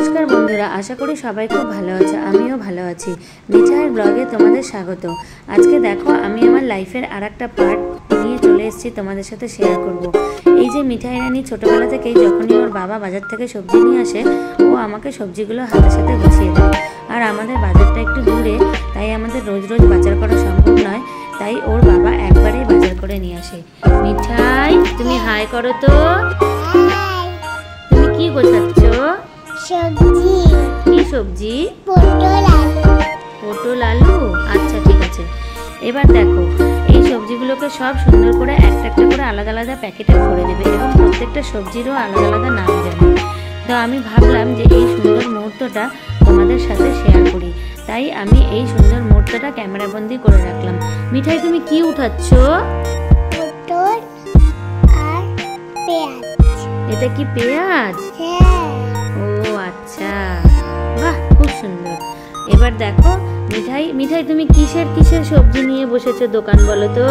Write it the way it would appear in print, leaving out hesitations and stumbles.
নমস্কার বন্ধুরা, আশা করি সবাই খুব ভালো আছে। আমিও ভালো আছি। মিঠাইয়ের ব্লগে তোমাদের স্বাগত। আজকে দেখো আমি আমার লাইফের আর একটা পার্ট নিয়ে চলে এসেছি, তোমাদের সাথে শেয়ার করব। এই যে মিঠাই রানী ছোটোবেলা থেকেই যখনই ওর বাবা বাজার থেকে সবজি নিয়ে আসে, ও আমাকে সবজিগুলো হাতে সাথে গুছিয়ে দেয়। আর আমাদের বাজারটা একটু দূরে, তাই আমাদের রোজ রোজ বাজার করা সম্ভব নয়, তাই ওর বাবা একবারেই বাজার করে নিয়ে আসে। মিঠাই, তুমি হাই করো তো। তুমি কি গোছাচ্ছ? সবজি। কি সবজি? পটল আলু। পটল আলু, আচ্ছা ঠিক আছে। এবার দেখো, এই সবজিগুলোকে সব সুন্দর করে একটা একটা করে আলাদা আলাদা প্যাকেটে ভরে দেবে এবং প্রত্যেকটা সবজিরও আলাদা আলাদা নাম জানে। তো আমি ভাবলাম যে এই সুন্দর মুহূর্তটা তোমাদের সাথে শেয়ার করি, তাই আমি এই সুন্দর মুহূর্তটা ক্যামেরাবন্দি করে রাখলাম। মিঠাই, তুমি কি উঠাচ্ছ? পটল আর পেঁয়াজ। এটা কি পেঁয়াজ? হ্যাঁ। ও আচ্ছা, বাহ, খুব সুন্দর। এবার দেখো মিঠাই, তুমি কিসের কিসের সবজি নিয়ে বসেছো দোকান, বলো তো?